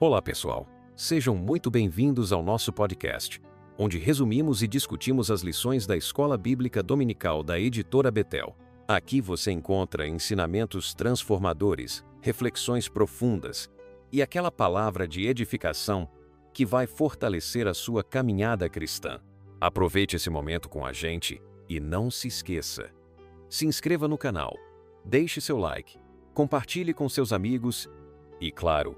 Olá, pessoal. Sejam muito bem-vindos ao nosso podcast, onde resumimos e discutimos as lições da Escola Bíblica Dominical da Editora Betel. Aqui você encontra ensinamentos transformadores, reflexões profundas e aquela palavra de edificação que vai fortalecer a sua caminhada cristã. Aproveite esse momento com a gente e não se esqueça. Se inscreva no canal, deixe seu like, compartilhe com seus amigos e, claro,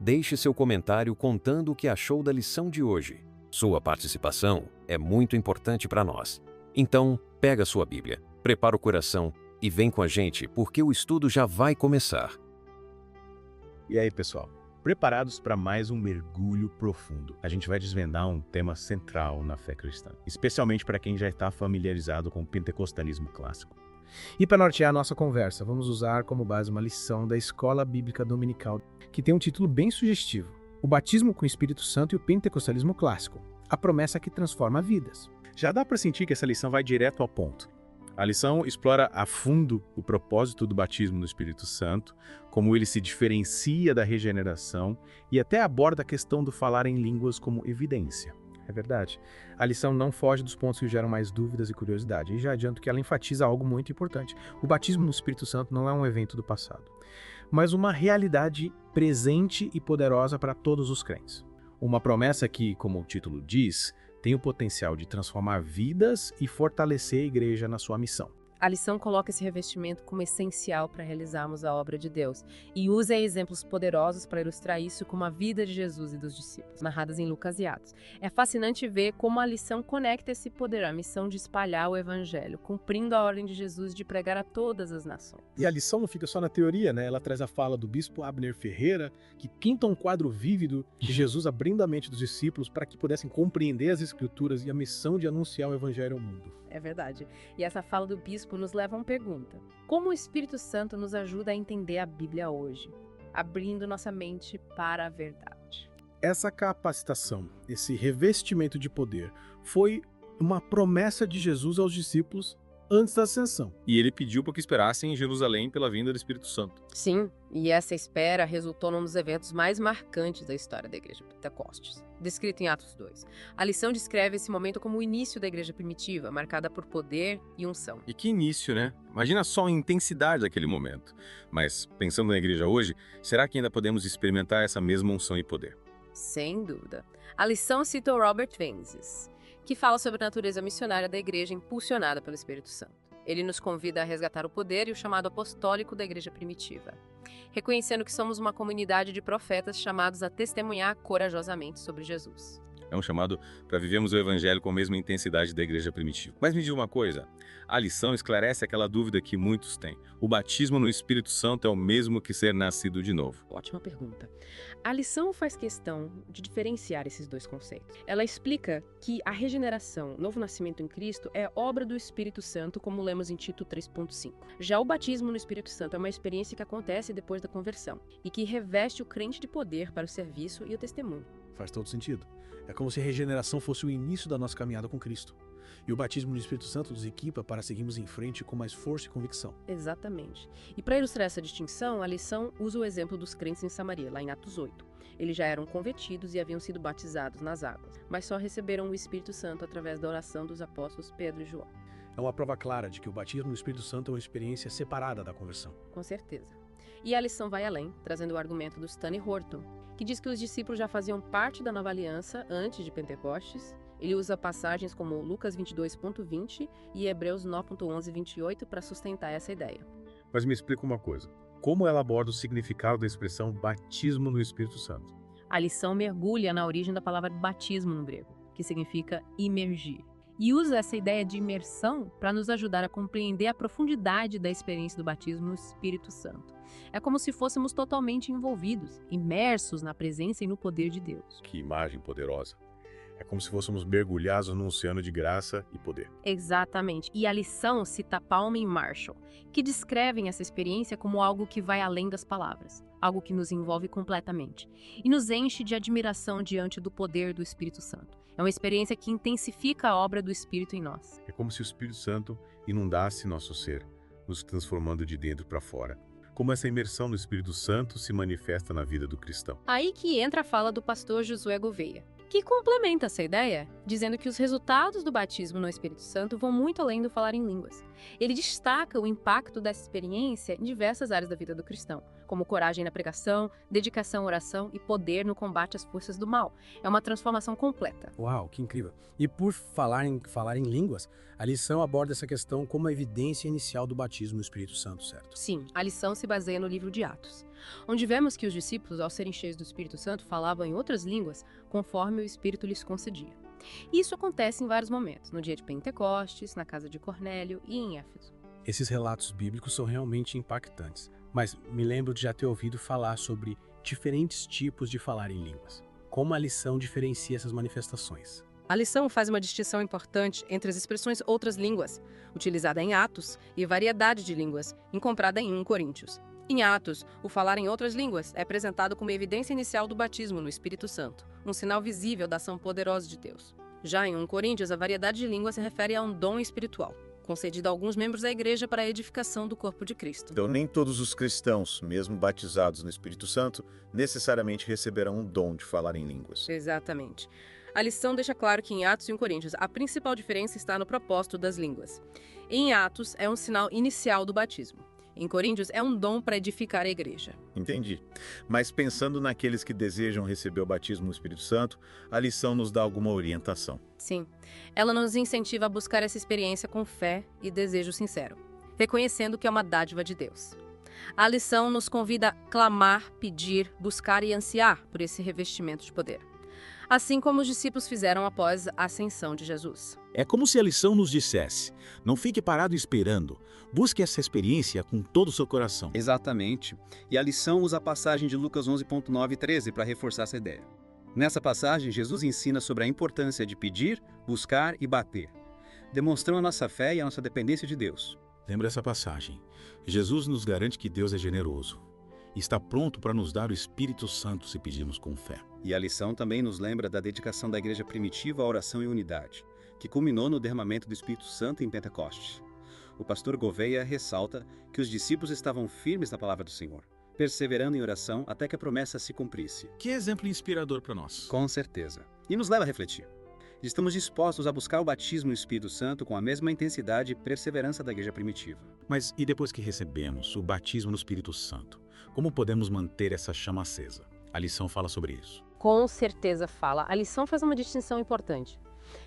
deixe seu comentário contando o que achou da lição de hoje. Sua participação é muito importante para nós. Então, pega sua Bíblia, prepara o coração e vem com a gente, porque o estudo já vai começar. E aí, pessoal? Preparados para mais um mergulho profundo? A gente vai desvendar um tema central na fé cristã, especialmente para quem já está familiarizado com o pentecostalismo clássico. E para nortear a nossa conversa, vamos usar como base uma lição da Escola Bíblica Dominical, que tem um título bem sugestivo: O Batismo com o Espírito Santo e o Pentecostalismo Clássico, a promessa que transforma vidas. Já dá para sentir que essa lição vai direto ao ponto. A lição explora a fundo o propósito do batismo no Espírito Santo, como ele se diferencia da regeneração e até aborda a questão do falar em línguas como evidência. É verdade. A lição não foge dos pontos que geram mais dúvidas e curiosidade. E já adianto que ela enfatiza algo muito importante. O batismo no Espírito Santo não é um evento do passado, mas uma realidade presente e poderosa para todos os crentes. Uma promessa que, como o título diz, tem o potencial de transformar vidas e fortalecer a igreja na sua missão. A lição coloca esse revestimento como essencial para realizarmos a obra de Deus e usa exemplos poderosos para ilustrar isso, como a vida de Jesus e dos discípulos, narradas em Lucas e Atos. É fascinante ver como a lição conecta esse poder à missão de espalhar o evangelho, cumprindo a ordem de Jesus de pregar a todas as nações. E a lição não fica só na teoria, né? Ela traz a fala do bispo Abner Ferreira, que pinta um quadro vívido de Jesus abrindo a mente dos discípulos para que pudessem compreender as Escrituras e a missão de anunciar o evangelho ao mundo. É verdade. E essa fala do bispo nos leva a uma pergunta: como o Espírito Santo nos ajuda a entender a Bíblia hoje, abrindo nossa mente para a verdade? Essa capacitação, esse revestimento de poder, foi uma promessa de Jesus aos discípulos antes da ascensão. E ele pediu para que esperassem em Jerusalém pela vinda do Espírito Santo. Sim, e essa espera resultou num dos eventos mais marcantes da história da Igreja Pentecostes, descrito em Atos 2. A lição descreve esse momento como o início da Igreja primitiva, marcada por poder e unção. E que início, né? Imagina só a intensidade daquele momento. Mas, pensando na igreja hoje, será que ainda podemos experimentar essa mesma unção e poder? Sem dúvida. A lição cita o Robert Vences, que fala sobre a natureza missionária da igreja impulsionada pelo Espírito Santo. Ele nos convida a resgatar o poder e o chamado apostólico da igreja primitiva, reconhecendo que somos uma comunidade de profetas chamados a testemunhar corajosamente sobre Jesus. É um chamado para vivermos o evangelho com a mesma intensidade da igreja primitiva. Mas me diga uma coisa, a lição esclarece aquela dúvida que muitos têm. O batismo no Espírito Santo é o mesmo que ser nascido de novo? Ótima pergunta. A lição faz questão de diferenciar esses dois conceitos. Ela explica que a regeneração, novo nascimento em Cristo, é obra do Espírito Santo, como lemos em Tito 3.5. Já o batismo no Espírito Santo é uma experiência que acontece depois da conversão e que reveste o crente de poder para o serviço e o testemunho. Faz todo sentido. É como se a regeneração fosse o início da nossa caminhada com Cristo. E o batismo no Espírito Santo nos equipa para seguirmos em frente com mais força e convicção. Exatamente. E para ilustrar essa distinção, a lição usa o exemplo dos crentes em Samaria, lá em Atos 8. Eles já eram convertidos e haviam sido batizados nas águas, mas só receberam o Espírito Santo através da oração dos apóstolos Pedro e João. É uma prova clara de que o batismo no Espírito Santo é uma experiência separada da conversão. Com certeza. E a lição vai além, trazendo o argumento do Stanley Horton, que diz que os discípulos já faziam parte da nova aliança antes de Pentecostes. Ele usa passagens como Lucas 22.20 e Hebreus 9.11-28 para sustentar essa ideia. Mas me explica uma coisa. Como ela aborda o significado da expressão batismo no Espírito Santo? A lição mergulha na origem da palavra batismo no grego, que significa imergir. E usa essa ideia de imersão para nos ajudar a compreender a profundidade da experiência do batismo no Espírito Santo. É como se fôssemos totalmente envolvidos, imersos na presença e no poder de Deus. Que imagem poderosa. É como se fôssemos mergulhados num oceano de graça e poder. Exatamente. E a lição cita Palmer e Marshall, que descrevem essa experiência como algo que vai além das palavras, algo que nos envolve completamente e nos enche de admiração diante do poder do Espírito Santo. É uma experiência que intensifica a obra do Espírito em nós. É como se o Espírito Santo inundasse nosso ser, nos transformando de dentro para fora. como essa imersão no Espírito Santo se manifesta na vida do cristão. Aí que entra a fala do pastor Josué Gouveia, que complementa essa ideia, dizendo que os resultados do batismo no Espírito Santo vão muito além do falar em línguas. Ele destaca o impacto dessa experiência em diversas áreas da vida do cristão, como coragem na pregação, dedicação à oração e poder no combate às forças do mal. É uma transformação completa. Uau, que incrível. E por falar em línguas, a lição aborda essa questão como a evidência inicial do batismo no Espírito Santo, certo? Sim, a lição se baseia no livro de Atos, onde vemos que os discípulos, ao serem cheios do Espírito Santo, falavam em outras línguas conforme o Espírito lhes concedia. Isso acontece em vários momentos, no dia de Pentecostes, na casa de Cornélio e em Éfeso. Esses relatos bíblicos são realmente impactantes, mas me lembro de já ter ouvido falar sobre diferentes tipos de falar em línguas. Como a lição diferencia essas manifestações? A lição faz uma distinção importante entre as expressões outras línguas, utilizada em Atos, e variedade de línguas, encontrada em 1 Coríntios. Em Atos, o falar em outras línguas é apresentado como evidência inicial do batismo no Espírito Santo, um sinal visível da ação poderosa de Deus. Já em 1 Coríntios, a variedade de línguas se refere a um dom espiritual, concedido a alguns membros da igreja para a edificação do corpo de Cristo. Então, nem todos os cristãos, mesmo batizados no Espírito Santo, necessariamente receberão um dom de falar em línguas. Exatamente. A lição deixa claro que em Atos e em Coríntios, a principal diferença está no propósito das línguas. Em Atos, é um sinal inicial do batismo. Em Coríntios, é um dom para edificar a igreja. Entendi. Mas pensando naqueles que desejam receber o batismo no Espírito Santo, a lição nos dá alguma orientação. Sim, ela nos incentiva a buscar essa experiência com fé e desejo sincero, reconhecendo que é uma dádiva de Deus. A lição nos convida a clamar, pedir, buscar e ansiar por esse revestimento de poder, assim como os discípulos fizeram após a ascensão de Jesus. É como se a lição nos dissesse: não fique parado esperando, busque essa experiência com todo o seu coração. Exatamente. E a lição usa a passagem de Lucas 11.9 e 13 para reforçar essa ideia. Nessa passagem, Jesus ensina sobre a importância de pedir, buscar e bater, demonstrando a nossa fé e a nossa dependência de Deus. Lembra essa passagem? Jesus nos garante que Deus é generoso e está pronto para nos dar o Espírito Santo se pedirmos com fé. E a lição também nos lembra da dedicação da igreja primitiva à oração e unidade, que culminou no derramamento do Espírito Santo em Pentecostes. O pastor Gouveia ressalta que os discípulos estavam firmes na palavra do Senhor, perseverando em oração até que a promessa se cumprisse. Que exemplo inspirador para nós. Com certeza. E nos leva a refletir. Estamos dispostos a buscar o batismo no Espírito Santo com a mesma intensidade e perseverança da igreja primitiva. Mas e depois que recebemos o batismo no Espírito Santo, como podemos manter essa chama acesa? A lição fala sobre isso. Com certeza fala. A lição faz uma distinção importante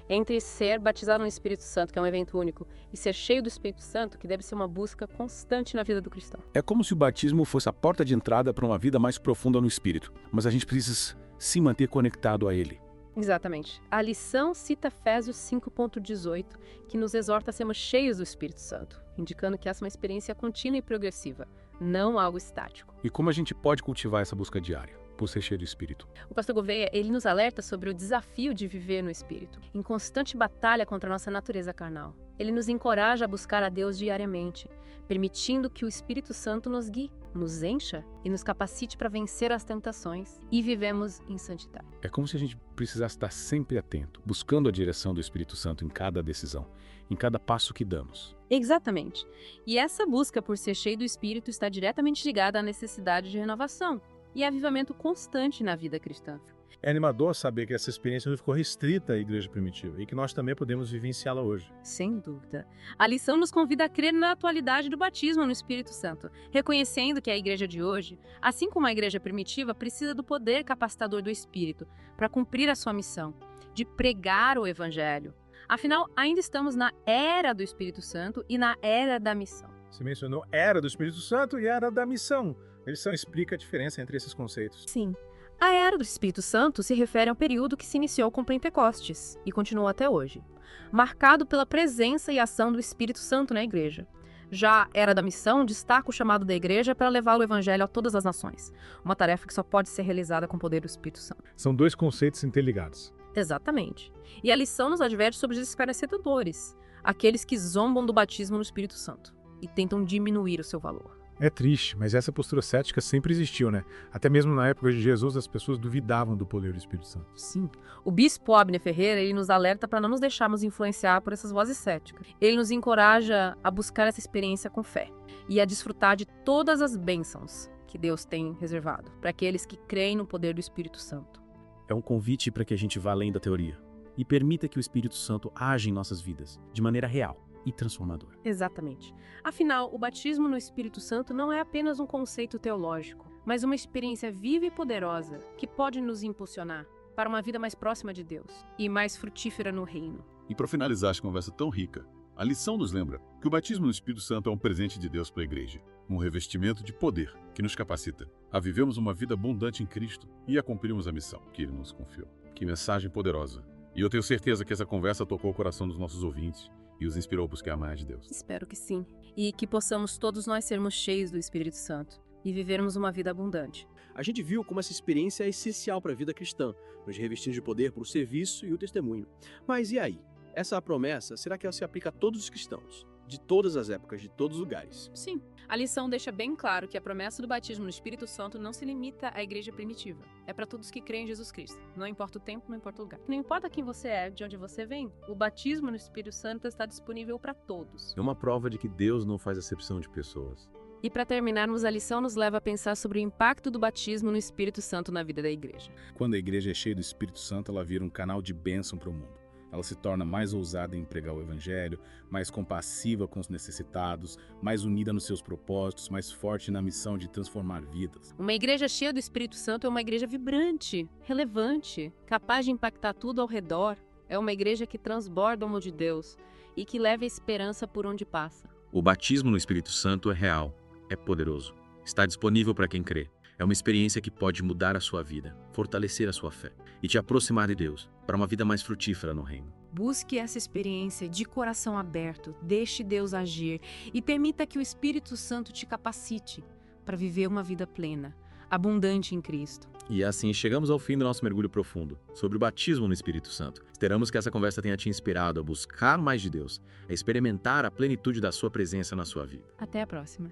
entre ser batizado no Espírito Santo, que é um evento único, e ser cheio do Espírito Santo, que deve ser uma busca constante na vida do cristão. É como se o batismo fosse a porta de entrada para uma vida mais profunda no Espírito, mas a gente precisa se manter conectado a ele. Exatamente. A lição cita Efésios 5.18, que nos exorta a sermos cheios do Espírito Santo, indicando que essa é uma experiência contínua e progressiva, não algo estático. E como a gente pode cultivar essa busca diária, por ser cheio do Espírito? O pastor Gouveia, ele nos alerta sobre o desafio de viver no Espírito, em constante batalha contra a nossa natureza carnal. Ele nos encoraja a buscar a Deus diariamente, permitindo que o Espírito Santo nos guie, nos encha e nos capacite para vencer as tentações e vivemos em santidade. É como se a gente precisasse estar sempre atento, buscando a direção do Espírito Santo em cada decisão, em cada passo que damos. Exatamente. E essa busca por ser cheio do Espírito está diretamente ligada à necessidade de renovação e avivamento constante na vida cristã. É animador saber que essa experiência não ficou restrita à igreja primitiva e que nós também podemos vivenciá-la hoje. Sem dúvida. A lição nos convida a crer na atualidade do batismo no Espírito Santo, reconhecendo que a igreja de hoje, assim como a igreja primitiva, precisa do poder capacitador do Espírito para cumprir a sua missão, de pregar o Evangelho. Afinal, ainda estamos na era do Espírito Santo e na era da missão. Você mencionou era do Espírito Santo e era da missão. A lição explica a diferença entre esses conceitos. Sim. A era do Espírito Santo se refere ao período que se iniciou com Pentecostes e continua até hoje, marcado pela presença e ação do Espírito Santo na igreja. Já a era da missão destaca o chamado da igreja para levar o evangelho a todas as nações, uma tarefa que só pode ser realizada com o poder do Espírito Santo. São dois conceitos interligados. Exatamente. E a lição nos adverte sobre os escarnecedores, aqueles que zombam do batismo no Espírito Santo e tentam diminuir o seu valor. É triste, mas essa postura cética sempre existiu, né? Até mesmo na época de Jesus, as pessoas duvidavam do poder do Espírito Santo. Sim. O bispo Abner Ferreira, ele nos alerta para não nos deixarmos influenciar por essas vozes céticas. Ele nos encoraja a buscar essa experiência com fé e a desfrutar de todas as bênçãos que Deus tem reservado para aqueles que creem no poder do Espírito Santo. É um convite para que a gente vá além da teoria e permita que o Espírito Santo age em nossas vidas de maneira real e transformadora. Exatamente. Afinal, o batismo no Espírito Santo não é apenas um conceito teológico, mas uma experiência viva e poderosa que pode nos impulsionar para uma vida mais próxima de Deus e mais frutífera no reino. E para finalizar essa conversa tão rica, a lição nos lembra que o batismo no Espírito Santo é um presente de Deus para a igreja, um revestimento de poder que nos capacita a vivermos uma vida abundante em Cristo e a cumprirmos a missão que Ele nos confiou. Que mensagem poderosa! E eu tenho certeza que essa conversa tocou o coração dos nossos ouvintes e os inspirou a buscar mais de Deus. Espero que sim. E que possamos todos nós sermos cheios do Espírito Santo e vivermos uma vida abundante. A gente viu como essa experiência é essencial para a vida cristã, nos revestindo de poder para o serviço e o testemunho. Mas e aí? Essa promessa, será que ela se aplica a todos os cristãos? De todas as épocas, de todos os lugares? Sim. A lição deixa bem claro que a promessa do batismo no Espírito Santo não se limita à igreja primitiva. É para todos que creem em Jesus Cristo. Não importa o tempo, não importa o lugar. Não importa quem você é, de onde você vem, o batismo no Espírito Santo está disponível para todos. É uma prova de que Deus não faz acepção de pessoas. E para terminarmos, a lição nos leva a pensar sobre o impacto do batismo no Espírito Santo na vida da igreja. Quando a igreja é cheia do Espírito Santo, ela vira um canal de bênção para o mundo. Ela se torna mais ousada em pregar o Evangelho, mais compassiva com os necessitados, mais unida nos seus propósitos, mais forte na missão de transformar vidas. Uma igreja cheia do Espírito Santo é uma igreja vibrante, relevante, capaz de impactar tudo ao redor. É uma igreja que transborda o amor de Deus e que leva a esperança por onde passa. O batismo no Espírito Santo é real, é poderoso, está disponível para quem crê. É uma experiência que pode mudar a sua vida, fortalecer a sua fé e te aproximar de Deus para uma vida mais frutífera no reino. Busque essa experiência de coração aberto, deixe Deus agir e permita que o Espírito Santo te capacite para viver uma vida plena, abundante em Cristo. E assim chegamos ao fim do nosso mergulho profundo sobre o batismo no Espírito Santo. Esperamos que essa conversa tenha te inspirado a buscar mais de Deus, a experimentar a plenitude da sua presença na sua vida. Até a próxima.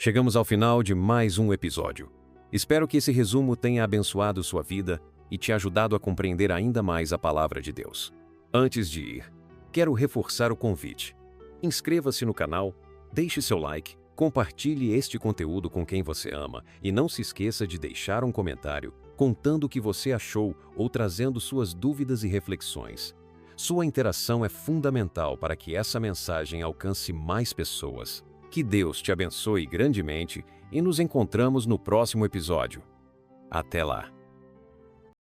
Chegamos ao final de mais um episódio. Espero que esse resumo tenha abençoado sua vida e te ajudado a compreender ainda mais a palavra de Deus. Antes de ir, quero reforçar o convite. Inscreva-se no canal, deixe seu like, compartilhe este conteúdo com quem você ama e não se esqueça de deixar um comentário contando o que você achou ou trazendo suas dúvidas e reflexões. Sua interação é fundamental para que essa mensagem alcance mais pessoas. Que Deus te abençoe grandemente e nos encontramos no próximo episódio. Até lá!